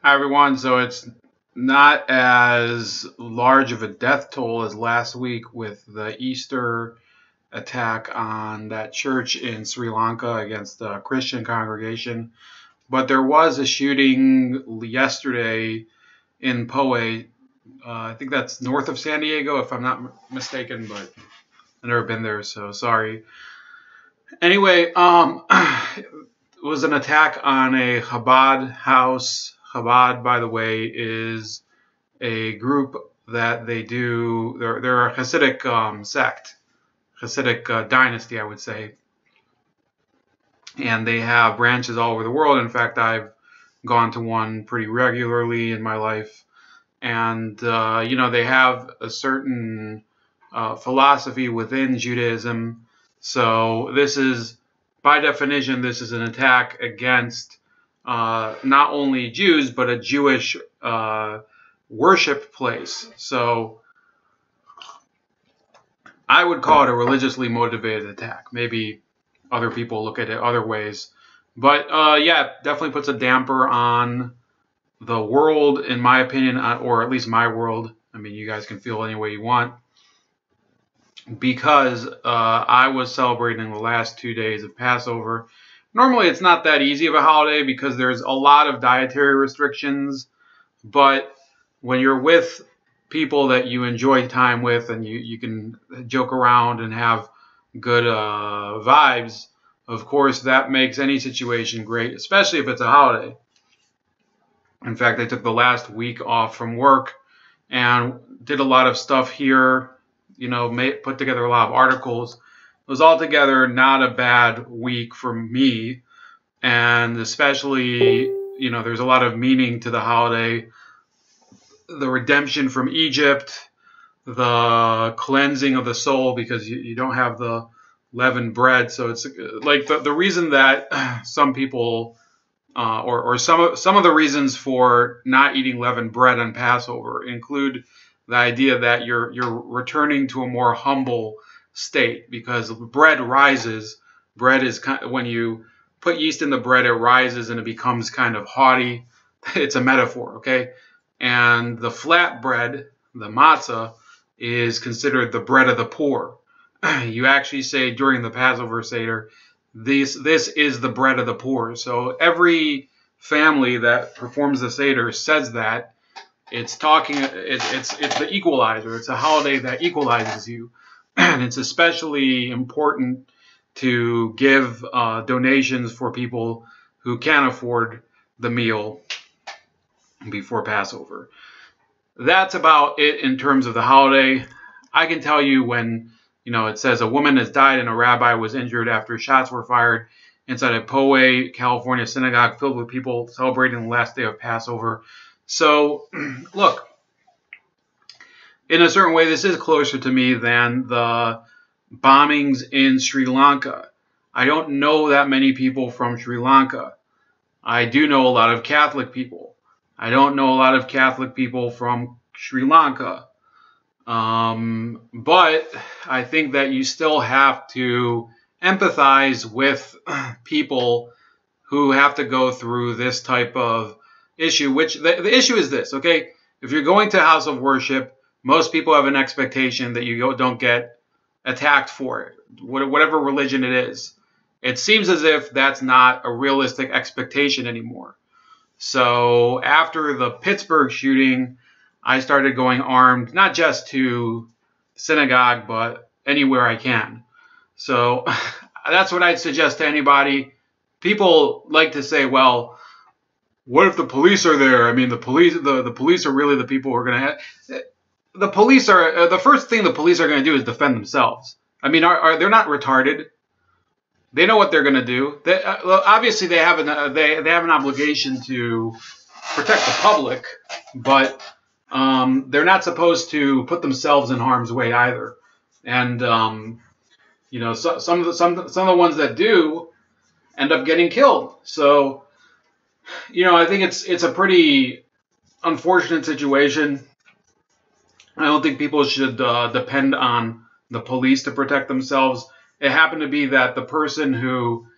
Hi everyone. So it's not as large of a death toll as last week with the Easter attack on that church in Sri Lanka against a Christian congregation, but there was a shooting yesterday in Poway. I think that's north of San Diego, if I'm not mistaken, but I've never been there, so sorry. Anyway, it was an attack on a Chabad house. Chabad, by the way, is a group that they're a Hasidic sect, Hasidic dynasty, I would say, and they have branches all over the world. In fact, I've gone to one pretty regularly in my life, and they have a certain philosophy within Judaism. So this is, by definition, this is an attack against not only Jews but a Jewish worship place. So I would call it a religiously motivated attack. Maybe other people look at it other ways. But yeah, definitely puts a damper on the world, in my opinion, or at least my world. I mean, you guys can feel any way you want. Because I was celebrating the last 2 days of Passover. Normally, it's not that easy of a holiday because there's a lot of dietary restrictions. But when you're with people that you enjoy time with and you can joke around and have good vibes, of course, that makes any situation great, especially if it's a holiday. In fact, I took the last week off from work and did a lot of stuff here, put together a lot of articles. It was altogether not a bad week for me. And especially, there's a lot of meaning to the holiday. The redemption from Egypt, the cleansing of the soul because you don't have the leavened bread. So it's like the reason that some people or some of the reasons for not eating leavened bread on Passover include the idea that you're returning to a more humble state because bread rises. Bread is when you put yeast in the bread, it rises and it becomes kind of haughty. It's a metaphor, okay? And the flat bread, the matzah, is considered the bread of the poor. You actually say during the Passover Seder, this is the bread of the poor. So every family that performs the Seder says that. It's the equalizer. It's a holiday that equalizes you. And it's especially important to give donations for people who can't afford the meal before Passover. That's about it in terms of the holiday. I can tell you when it says a woman has died and a rabbi was injured after shots were fired inside a Poway, California synagogue filled with people celebrating the last day of Passover. So, look, in a certain way, this is closer to me than the bombings in Sri Lanka. I don't know that many people from Sri Lanka. I do know a lot of Catholic people. I don't know a lot of Catholic people from Sri Lanka. But I think that you still have to empathize with people who have to go through this type of issue, which the issue is this, okay? If you're going to a house of worship, most people have an expectation that you don't get attacked for it, whatever religion it is. It seems as if that's not a realistic expectation anymore. So after the Pittsburgh shooting, I started going armed, not just to synagogue, but anywhere I can. So that's what I'd suggest to anybody. People like to say, well, what if the police are there? I mean, the police are really the people who are going to have. The police are the first thing the police are going to do is defend themselves. I mean, they're not retarded? They know what they're going to do. Obviously, they have an obligation to protect the public, but they're not supposed to put themselves in harm's way either. And some of the ones that do end up getting killed. So I think it's a pretty unfortunate situation. I don't think people should depend on the police to protect themselves. It happened to be that the person who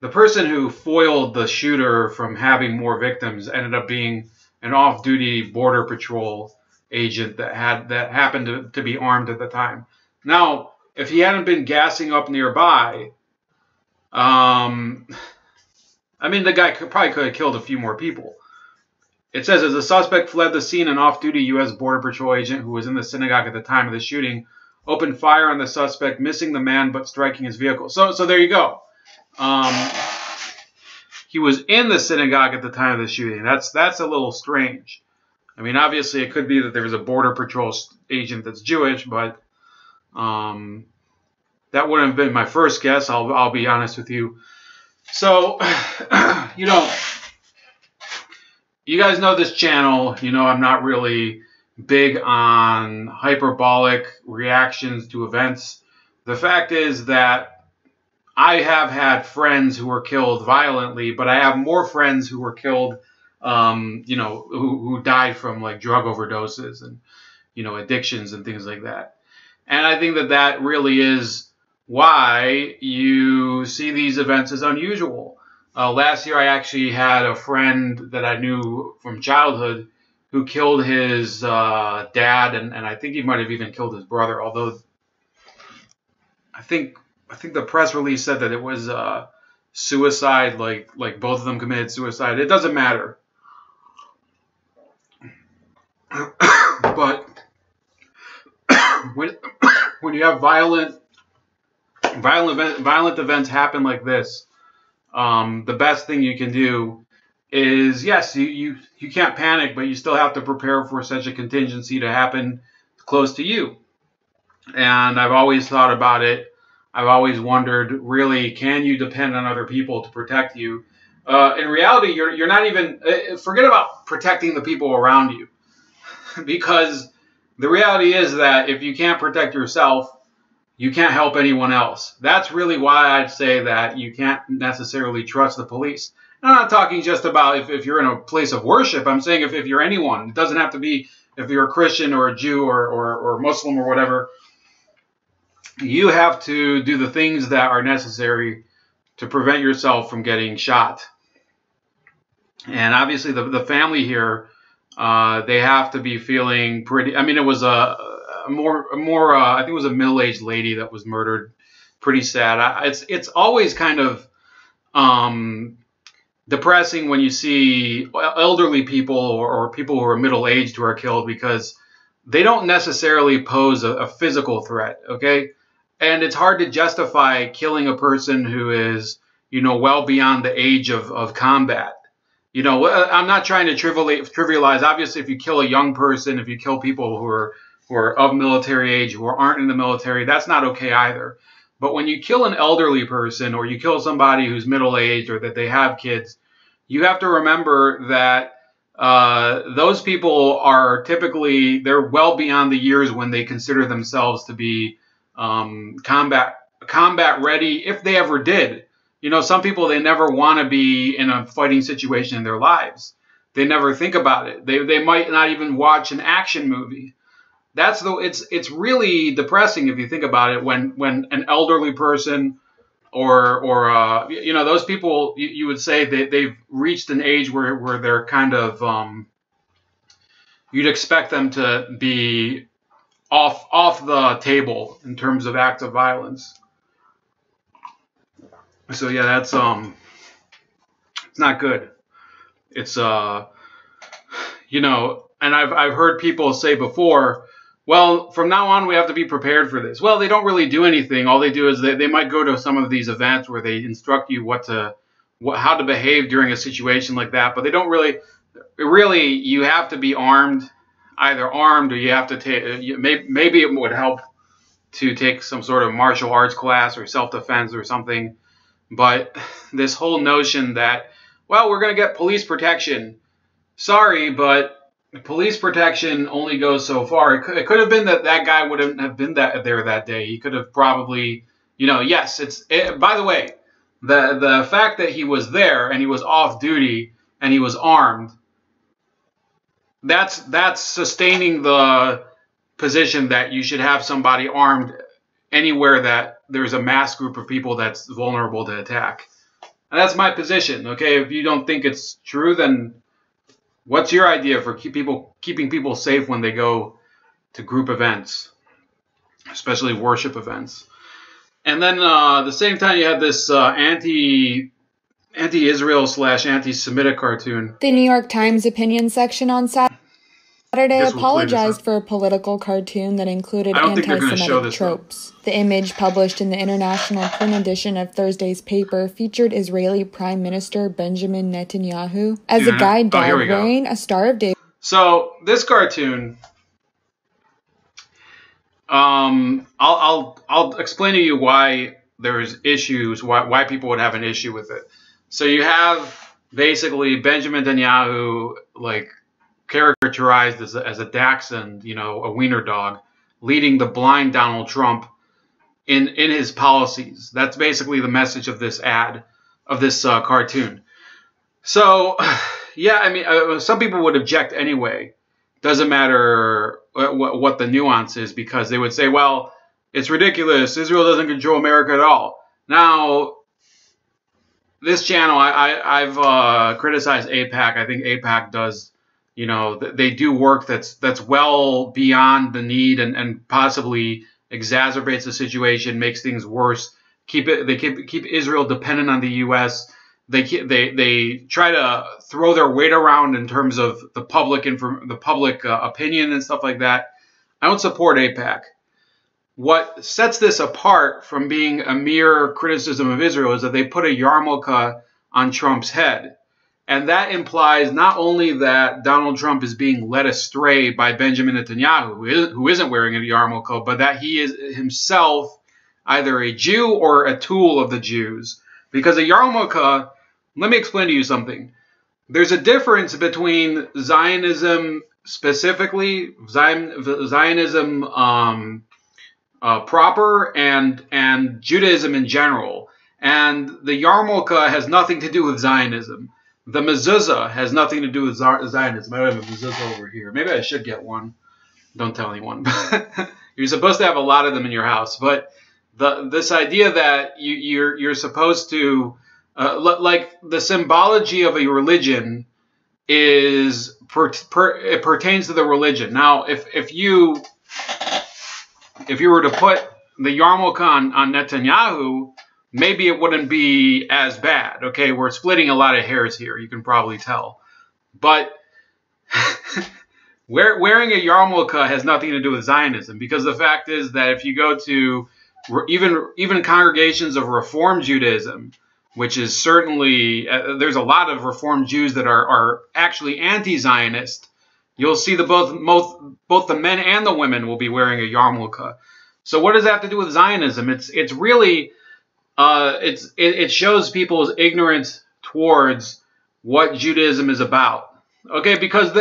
the person who foiled the shooter from having more victims ended up being an off-duty border patrol agent that happened to be armed at the time. Now, if he hadn't been gassing up nearby, I mean, the guy probably could have killed a few more people. It says, as the suspect fled the scene, an off-duty U.S. Border Patrol agent who was in the synagogue at the time of the shooting opened fire on the suspect, missing the man but striking his vehicle. So there you go. He was in the synagogue at the time of the shooting. That's a little strange. I mean, obviously, it could be that there was a Border Patrol agent that's Jewish, but that wouldn't have been my first guess. I'll be honest with you. So, you know, you guys know this channel. You know, I'm not really big on hyperbolic reactions to events. The fact is that I have had friends who were killed violently, but I have more friends who were killed, you know, who died from like drug overdoses and, you know, addictions and things like that. And I think that really is why you see these events as unusual. Last year, I actually had a friend that I knew from childhood who killed his dad, and I think he might have even killed his brother. Although I think the press release said that it was suicide, like both of them committed suicide. It doesn't matter. But when you have violent events happen like this, the best thing you can do is, yes, you can't panic, but you still have to prepare for such a contingency to happen close to you. And I've always thought about it. I've always wondered, really, can you depend on other people to protect you? In reality, you're not even, forget about protecting the people around you. Because the reality is that if you can't protect yourself, you can't help anyone else. That's really why I'd say that you can't necessarily trust the police. I'm not talking just about if you're in a place of worship. I'm saying if you're anyone. It doesn't have to be if you're a Christian or a Jew or Muslim or whatever. You have to do the things that are necessary to prevent yourself from getting shot. And obviously the family here, they have to be feeling pretty. I mean, it was a more I think it was a middle-aged lady that was murdered. Pretty sad. It's always kind of depressing when you see elderly people or people who are middle-aged who are killed, because they don't necessarily pose a physical threat, okay? And it's hard to justify killing a person who is, you know, well beyond the age of combat. You know, I'm not trying to trivialize. Obviously, if you kill a young person, if you kill people who are of military age, who aren't in the military, that's not okay either. But when you kill an elderly person, or you kill somebody who's middle-aged, or that they have kids, you have to remember that those people are typically, they're well beyond the years when they consider themselves to be combat ready, if they ever did. You know, some people, they never want to be in a fighting situation in their lives. They never think about it. They might not even watch an action movie. It's really depressing if you think about it, when an elderly person or you know, those people, you would say that they've reached an age where they're kind of you'd expect them to be off the table in terms of acts of violence. So yeah, that's it's not good. It's you know, and I've heard people say before, well, from now on we have to be prepared for this. Well, they don't really do anything. All they do is they might go to some of these events where they instruct you how to behave during a situation like that, but they don't really you have to be armed, either armed, or you have to take, maybe it would help to take some sort of martial arts class or self-defense or something. But this whole notion that, well, we're going to get police protection. Sorry, but police protection only goes so far. It could have been that guy wouldn't have been there that day. He could have probably, you know, yes, by the way, the fact that he was there and he was off duty and he was armed, that's sustaining the position that you should have somebody armed anywhere that there's a mass group of people that's vulnerable to attack. And that's my position. Okay, if you don't think it's true, then what's your idea for keeping people safe when they go to group events, especially worship events? And then the same time, you have this anti-Israel / anti-Semitic cartoon. The New York Times opinion section on Saturday apologized for a political cartoon that included anti-Semitic tropes. The image, published in the international print edition of Thursday's paper, featured Israeli Prime Minister Benjamin Netanyahu as a guide dog wearing a Star of David. So this cartoon, I'll explain to you why there's issues, why people would have an issue with it. So you have basically Benjamin Netanyahu, like, caricaturized as a dachshund, you know, a wiener dog, leading the blind Donald Trump in his policies. That's basically the message of this ad, of this cartoon. So, yeah, I mean, some people would object anyway. Doesn't matter what the nuance is, because they would say, well, it's ridiculous. Israel doesn't control America at all. Now, this channel, I've criticized AIPAC. I think AIPAC does, you know, they do work that's well beyond the need and possibly exacerbates the situation, makes things worse. They keep Israel dependent on the U.S. They try to throw their weight around in terms of the public opinion and stuff like that. I don't support AIPAC. What sets this apart from being a mere criticism of Israel is that they put a yarmulke on Trump's head. And that implies not only that Donald Trump is being led astray by Benjamin Netanyahu, who isn't wearing a yarmulke, but that he is himself either a Jew or a tool of the Jews. Because a yarmulke, let me explain to you something. There's a difference between Zionism specifically, Zionism proper, and Judaism in general. And the yarmulke has nothing to do with Zionism. The mezuzah has nothing to do with Zionism. I don't have a mezuzah over here. Maybe I should get one. Don't tell anyone. You're supposed to have a lot of them in your house. But this idea that you're supposed to, like the symbology of a religion is it pertains to the religion. Now, if you were to put the yarmulke on Netanyahu, maybe it wouldn't be as bad. Okay, we're splitting a lot of hairs here. You can probably tell. But wearing a yarmulke has nothing to do with Zionism, because the fact is that if you go to even congregations of Reform Judaism, which is certainly, there's a lot of Reform Jews that are actually anti-Zionist, you'll see both the men and the women will be wearing a yarmulke. So what does that have to do with Zionism? It's really it shows people's ignorance towards what Judaism is about. Okay, because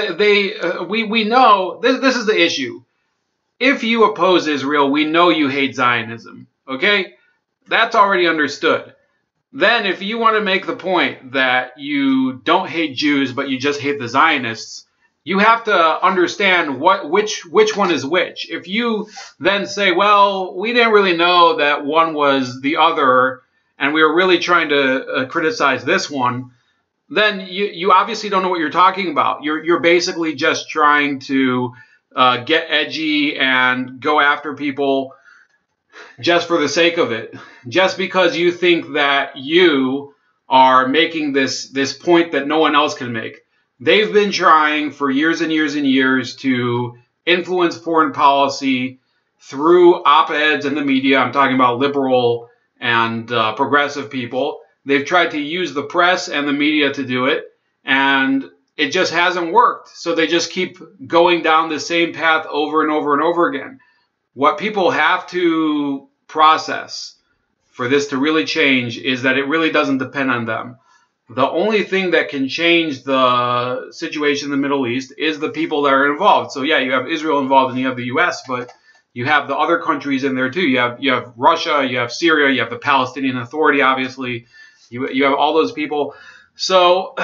we know this is the issue. If you oppose Israel, we know you hate Zionism. Okay, that's already understood. Then if you want to make the point that you don't hate Jews but you just hate the Zionists, you have to understand which one is which. If you then say, well, we didn't really know that one was the other, and we were really trying to criticize this one, then you obviously don't know what you're talking about. You're basically just trying to get edgy and go after people just for the sake of it, just because you think that you are making this point that no one else can make. They've been trying for years and years and years to influence foreign policy through op-eds in the media. I'm talking about liberal and progressive people. They've tried to use the press and the media to do it, and it just hasn't worked. So they just keep going down the same path over and over and over again. What people have to process for this to really change is that it really doesn't depend on them. The only thing that can change the situation in the Middle East is the people that are involved. So yeah, you have Israel involved and you have the U.S., but you have the other countries in there too. You have Russia, you have Syria, you have the Palestinian Authority, obviously. You have all those people. So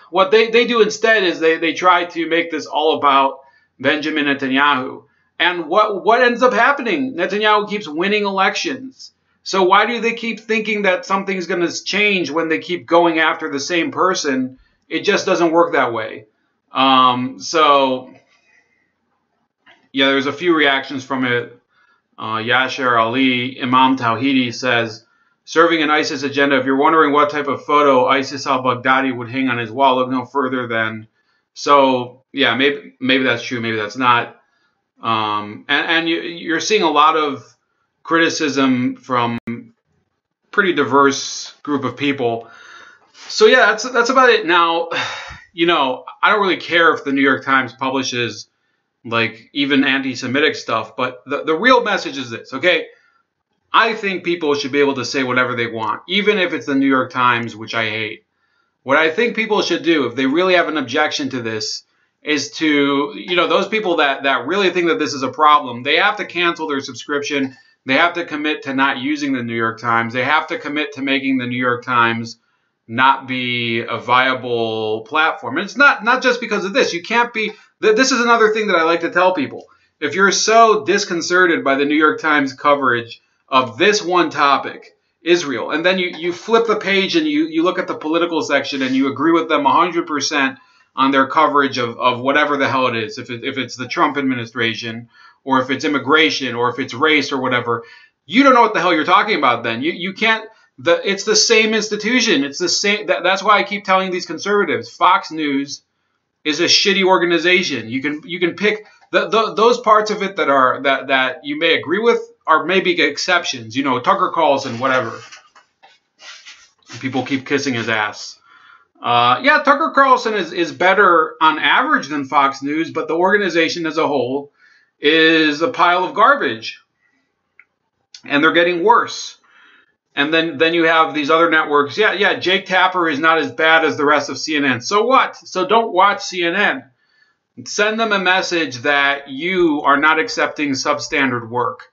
what they do instead is they try to make this all about Benjamin Netanyahu. And what ends up happening? Netanyahu keeps winning elections. So why do they keep thinking that something's going to change when they keep going after the same person? It just doesn't work that way. So, yeah, there's a few reactions from it. Yasser Ali, Imam Tawhidi says, serving an ISIS agenda. If you're wondering what type of photo ISIS al-Baghdadi would hang on his wall, look no further than. So, yeah, maybe that's true, maybe that's not. And you're seeing a lot of criticism from pretty diverse group of people. So yeah, that's about it. Now, you know, I don't really care if the New York Times publishes like even anti-Semitic stuff, but the real message is this, okay? I think people should be able to say whatever they want, even if it's the New York Times, which I hate. What I think people should do, if they really have an objection to this, is to, you know, those people that really think that this is a problem, they have to cancel their subscription. They have to commit to not using the New York Times. They have to commit to making the New York Times not be a viable platform. And it's not just because of this. You can't be, this is another thing that I like to tell people. If you're so disconcerted by the New York Times coverage of this one topic, Israel, and then you flip the page and you look at the political section and you agree with them 100% on their coverage of whatever the hell it is, if it's the Trump administration, or if it's immigration, or if it's race, or whatever, you don't know what the hell you're talking about then. You can't, it's the same institution. It's the same, that's why I keep telling these conservatives, Fox News is a shitty organization. You can pick, those parts of it that you may agree with are maybe exceptions. You know, Tucker Carlson, whatever. People keep kissing his ass. Yeah, Tucker Carlson is better on average than Fox News, but the organization as a whole is a pile of garbage. And they're getting worse. And then you have these other networks. Yeah, Jake Tapper is not as bad as the rest of CNN. So what? So don't watch CNN. Send them a message that you are not accepting substandard work.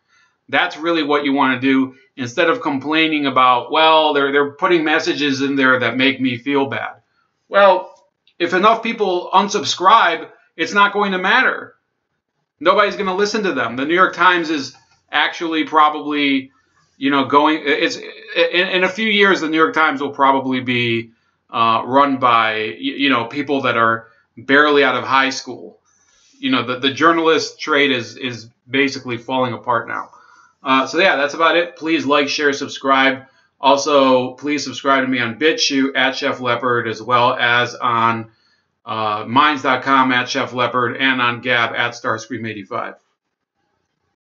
That's really what you want to do, instead of complaining about, well, they're putting messages in there that make me feel bad. Well, if enough people unsubscribe, it's not going to matter. Nobody's going to listen to them. The New York Times is actually probably, you know, it's in a few years, the New York Times will probably be run by, you know, people that are barely out of high school. You know, the journalist trade is basically falling apart now. So yeah, that's about it. Please like, share, subscribe. Also, please subscribe to me on BitChute at Chef Leopard, as well as on Minds.com at Chef Leopard, and on Gab at Starscream85.